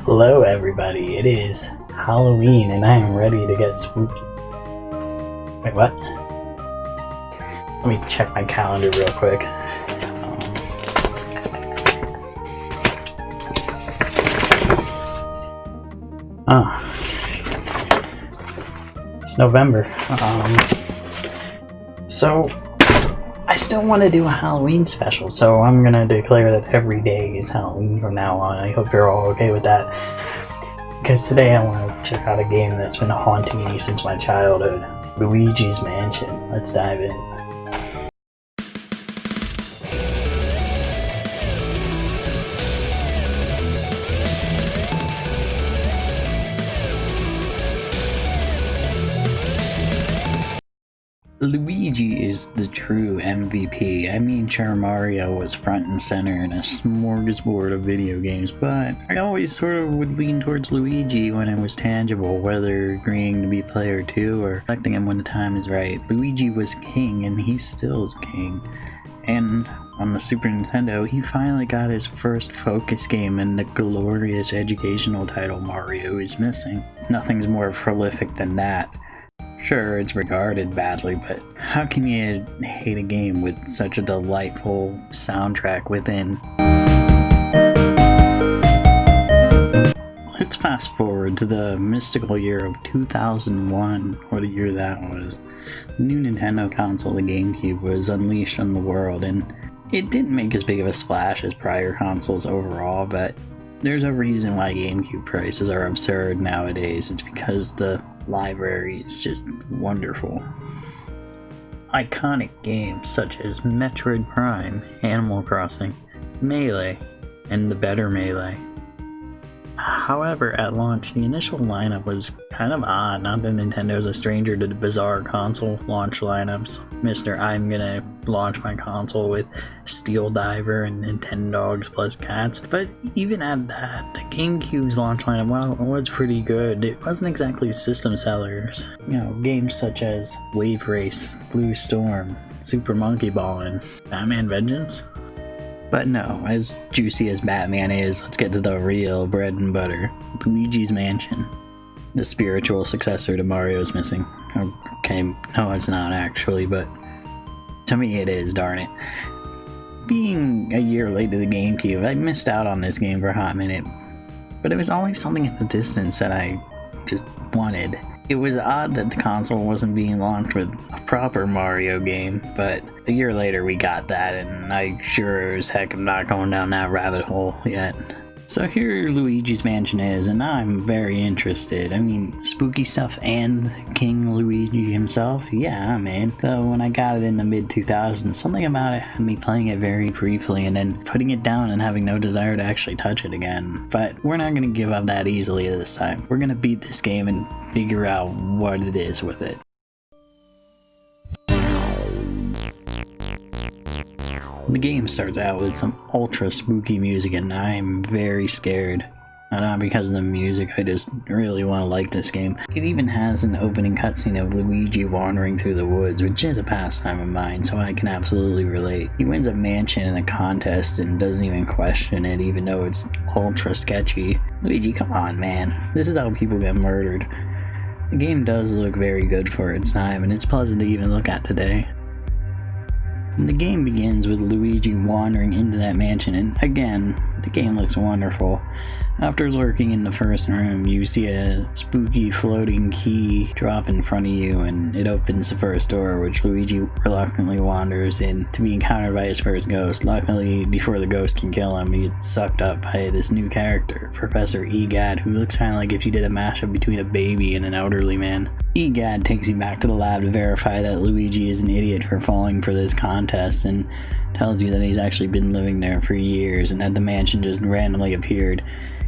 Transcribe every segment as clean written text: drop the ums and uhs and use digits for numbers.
Hello everybody, it is Halloween and I am ready to get spooky. Wait, what? Let me check my calendar real quick. It's November. So I still want to do a Halloween special, so I'm gonna declare that every day is Halloween from now on. I hope you're all okay with that. Because today I want to check out a game that's been haunting me since my childhood. Luigi's Mansion. Let's dive in. Luigi is the true MVP. I mean, sure, Mario was front and center in a smorgasbord of video games, but I always sort of would lean towards Luigi when it was tangible, whether agreeing to be player 2 or electing him when the time is right. Luigi was king, and he still is king. And on the Super Nintendo, he finally got his first focus game in the glorious educational title Mario is Missing. Nothing's more prolific than that. Sure, it's regarded badly, but how can you hate a game with such a delightful soundtrack within? Let's fast forward to the mystical year of 2001, what a year that was. The new Nintendo console, the GameCube, was unleashed on the world, and it didn't make as big of a splash as prior consoles overall, but there's a reason why GameCube prices are absurd nowadays. It's because the library is just wonderful. Iconic games such as Metroid Prime, Animal Crossing, Melee, and the better Melee. However, at launch, the initial lineup was kind of odd. Not that Nintendo's a stranger to the bizarre console launch lineups. I'm gonna launch my console with Steel Diver and Nintendogs plus cats. But even at that, the GameCube's launch lineup, well, it was pretty good. It wasn't exactly system sellers. You know, games such as Wave Race, Blue Storm, Super Monkey Ball, and Batman Vengeance. But no, as juicy as Batman is, let's get to the real bread and butter. Luigi's Mansion. The spiritual successor to Mario's Missing. Okay, no it's not actually, but to me it is, darn it. Being a year late to the GameCube, I missed out on this game for a hot minute. But it was always something in the distance that I just wanted. It was odd that the console wasn't being launched with a proper Mario game, but a year later we got that, and I sure as heck am not going down that rabbit hole yet. So here Luigi's Mansion is, and now I'm very interested. I mean, spooky stuff and King Luigi himself? Yeah, man. Though when I got it in the mid-2000s, something about it had me playing it very briefly and then putting it down and having no desire to actually touch it again. But we're not going to give up that easily this time. We're going to beat this game and figure out what it is with it. The game starts out with some ultra spooky music and I'm very scared. Not because of the music, I just really want to like this game. It even has an opening cutscene of Luigi wandering through the woods, which is a pastime of mine, so I can absolutely relate. He wins a mansion in a contest and doesn't even question it, even though it's ultra sketchy. Luigi, come on man, this is how people get murdered. The game does look very good for its time, and it's pleasant to even look at today. The game begins with Luigi wandering into that mansion, and again, the game looks wonderful. After lurking in the first room, you see a spooky floating key drop in front of you, and it opens the first door, which Luigi reluctantly wanders in to be encountered by his first ghost. Luckily, before the ghost can kill him, he gets sucked up by this new character, Professor Egad, who looks kind of like if you did a mashup between a baby and an elderly man. Egad takes you back to the lab to verify that Luigi is an idiot for falling for this contest, and tells you that he's actually been living there for years and that the mansion just randomly appeared.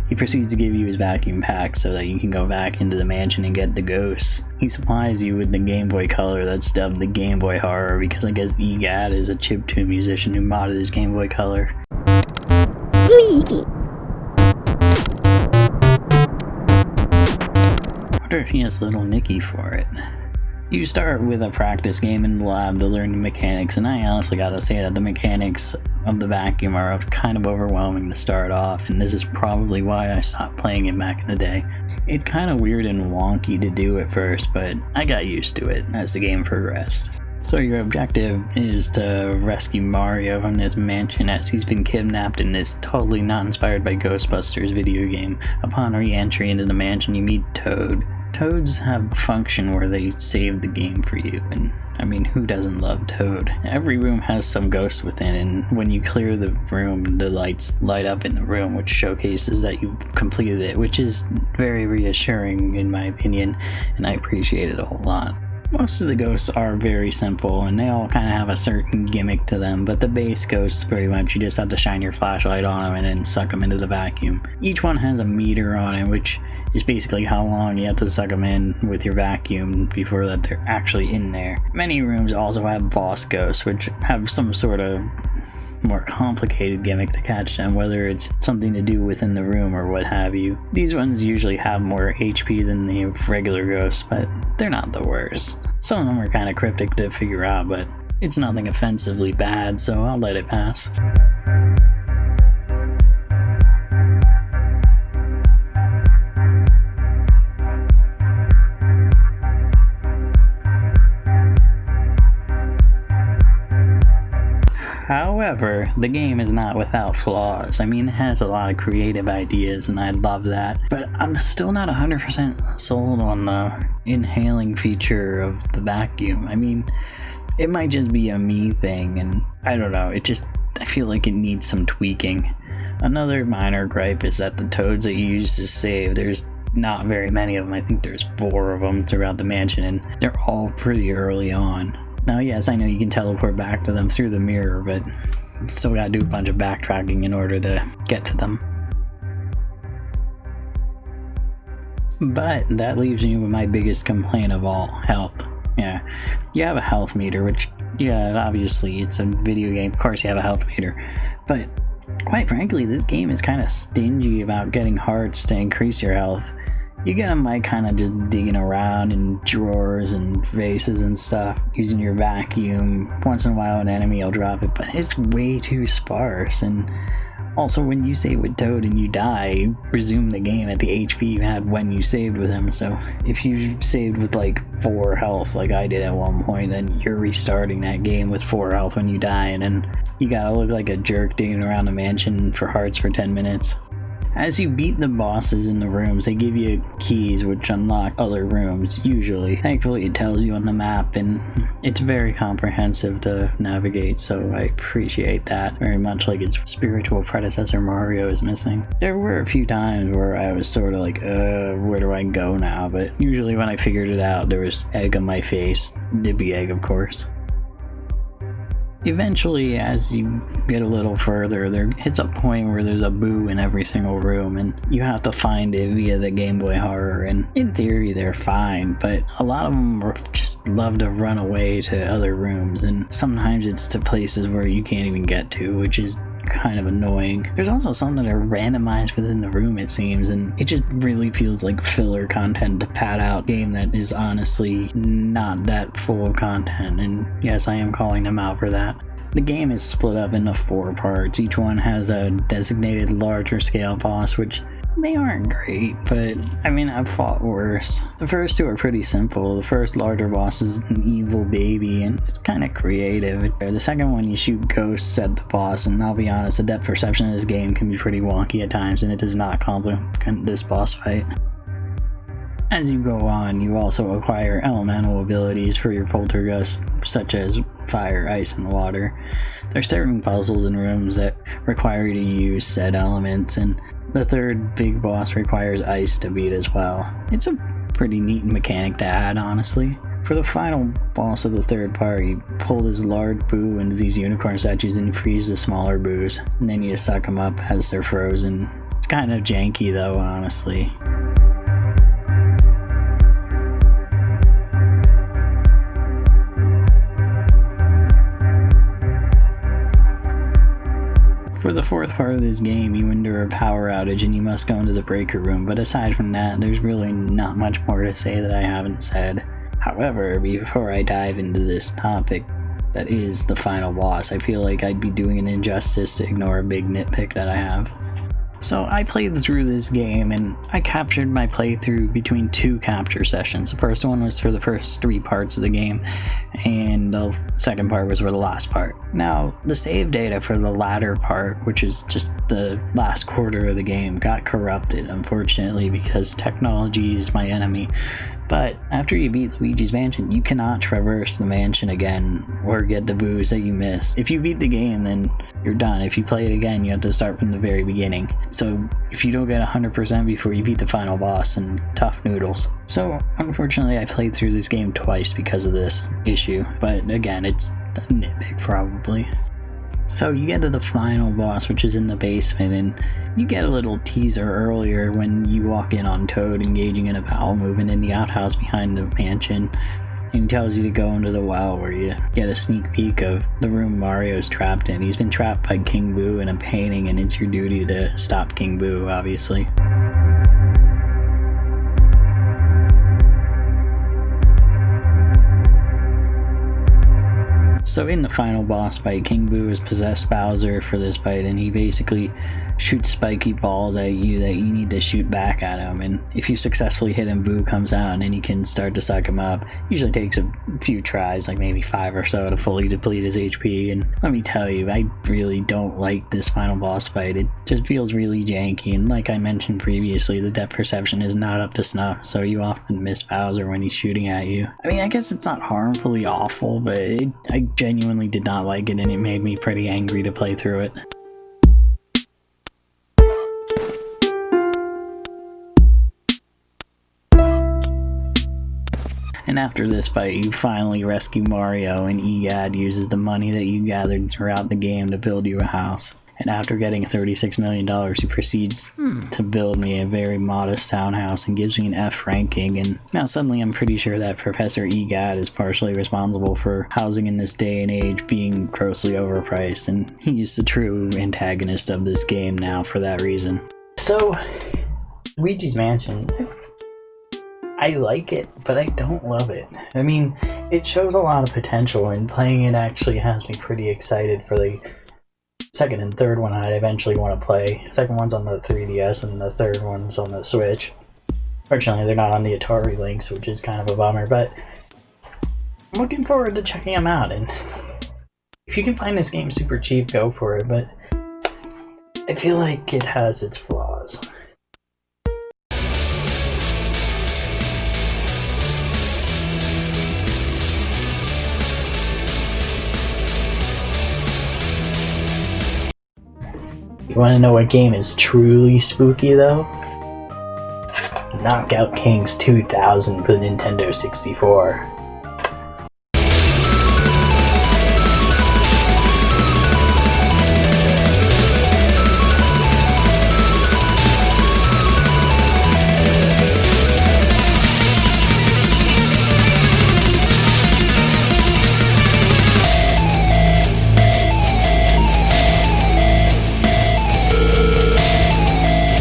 He proceeds to give you his vacuum pack so that you can go back into the mansion and get the ghosts. He supplies you with the Game Boy Color that's dubbed the Game Boy Horror because I guess Egad is a chiptune musician who modded his Game Boy Color. Luigi! I wonder if he has Little Nicky for it. You start with a practice game in the lab to learn the mechanics, and I honestly gotta say that the mechanics of the vacuum are kind of overwhelming to start off, and this is probably why I stopped playing it back in the day. It's kind of weird and wonky to do at first, but I got used to it as the game progressed. So your objective is to rescue Mario from this mansion as he's been kidnapped in this totally not inspired by Ghostbusters video game. Upon re-entry into the mansion, you meet Toad. Toads have a function where they save the game for you, and I mean, who doesn't love Toad? Every room has some ghosts within, and when you clear the room, the lights light up in the room, which showcases that you've completed it, which is very reassuring in my opinion, and I appreciate it a whole lot. Most of the ghosts are very simple, and they all kind of have a certain gimmick to them, but the base ghosts, pretty much, you just have to shine your flashlight on them and then suck them into the vacuum. Each one has a meter on it, which is basically how long you have to suck them in with your vacuum before that they're actually in there. Many rooms also have boss ghosts, which have some sort of more complicated gimmick to catch them, whether it's something to do within the room or what have you. These ones usually have more HP than the regular ghosts, but they're not the worst. Some of them are kind of cryptic to figure out, but it's nothing offensively bad, so I'll let it pass. However, the game is not without flaws. I mean, it has a lot of creative ideas, and I love that. But I'm still not 100% sold on the inhaling feature of the vacuum. I mean, it might just be a me thing, and I don't know, I feel like it needs some tweaking. Another minor gripe is that the toads that you use to save, there's not very many of them. I think there's 4 of them throughout the mansion, and they're all pretty early on. Now, yes, I know you can teleport back to them through the mirror, but you still gotta do a bunch of backtracking in order to get to them. But that leaves me with my biggest complaint of all, health. Yeah, you have a health meter, which, yeah, obviously it's a video game, of course you have a health meter, but quite frankly, this game is kind of stingy about getting hearts to increase your health. You get them by kind of just digging around in drawers and vases and stuff, using your vacuum. Once in a while an enemy will drop it, but it's way too sparse. And also, when you save with Toad and you die, you resume the game at the HP you had when you saved with him. So if you saved with like 4 health like I did at one point, then you're restarting that game with 4 health when you die, and then you gotta look like a jerk digging around the mansion for hearts for 10 minutes. As you beat the bosses in the rooms, they give you keys which unlock other rooms, usually. Thankfully, it tells you on the map, and it's very comprehensive to navigate, so I appreciate that very much, like its spiritual predecessor Mario is missing. There were a few times where I was sort of like, where do I go now? But usually when I figured it out, there was egg on my face. Dippy egg, of course. Eventually, as you get a little further, there hits a point where there's a boo in every single room, and you have to find it via the Game Boy Horror, and in theory they're fine, but a lot of them just love to run away to other rooms, and sometimes it's to places where you can't even get to, which is kind of annoying. There's also some that are randomized within the room, it seems, and it just really feels like filler content to pad out a game that is honestly not that full of content, and yes, I am calling them out for that. The game is split up into 4 parts. Each one has a designated larger scale boss, which they aren't great, but I mean, I've fought worse. The first 2 are pretty simple. The first larger boss is an evil baby, and it's kind of creative. The second one, you shoot ghosts at the boss, and I'll be honest, the depth perception of this game can be pretty wonky at times, and it does not complement this boss fight. As you go on, you also acquire elemental abilities for your poltergeist, such as fire, ice, and water. There's certain puzzles and rooms that require you to use said elements, and the third big boss requires ice to beat as well. It's a pretty neat mechanic to add, honestly. For the final boss of the third part, you pull this large boo into these unicorn statues and freeze the smaller boos, and then you suck them up as they're frozen. It's kind of janky though, honestly. For the 4th part of this game, you endure a power outage and you must go into the breaker room, but aside from that, there's really not much more to say that I haven't said. However, before I dive into this topic, that is the final boss. I feel like I'd be doing an injustice to ignore a big nitpick that I have. So I played through this game, and I captured my playthrough between 2 capture sessions. The first one was for the first 3 parts of the game, and the second part was for the last part. Now, the save data for the latter part, which is just the last quarter of the game, got corrupted, unfortunately, because technology is my enemy. But after you beat Luigi's Mansion, you cannot traverse the mansion again or get the booze that you missed. If you beat the game, then you're done. If you play it again, you have to start from the very beginning. So if you don't get 100% before you beat the final boss, and tough noodles. So unfortunately, I played through this game twice because of this issue. But again, it's a nitpick probably. So you get to the final boss, which is in the basement, and you get a little teaser earlier when you walk in on Toad engaging in a bowel movement in the outhouse behind the mansion, and he tells you to go into the well, where you get a sneak peek of the room Mario's trapped in. He's been trapped by King Boo in a painting, and it's your duty to stop King Boo, obviously. So in the final boss fight, King Boo has possessed Bowser for this fight, and he basically shoots spiky balls at you that you need to shoot back at him, and if you successfully hit him, Boo comes out and then you can start to suck him up. Usually takes a few tries, like maybe 5 or so, to fully deplete his HP, and let me tell you, I really don't like this final boss fight. It just feels really janky, and like I mentioned previously, the depth perception is not up to snuff, so you often miss Bowser when he's shooting at you. I mean, I guess it's not harmfully awful, but I genuinely did not like it, and it made me pretty angry to play through it. And after this fight, you finally rescue Mario, and Egad uses the money that you gathered throughout the game to build you a house. And after getting $36 million, he proceeds to build me a very modest townhouse and gives me an F ranking. And now suddenly I'm pretty sure that Professor Egad is partially responsible for housing in this day and age being grossly overpriced, and he's the true antagonist of this game now for that reason. So, Luigi's Mansion, I like it, but I don't love it. I mean, it shows a lot of potential, and playing it actually has me pretty excited for the second and third one I eventually want to play. The second one's on the 3DS, and the third one's on the Switch. Fortunately, they're not on the Atari links, which is kind of a bummer, but I'm looking forward to checking them out, and if you can find this game super cheap, go for it, but I feel like it has its flaws. You want to know what game is truly spooky, though? Knockout Kings 2000 for the Nintendo 64.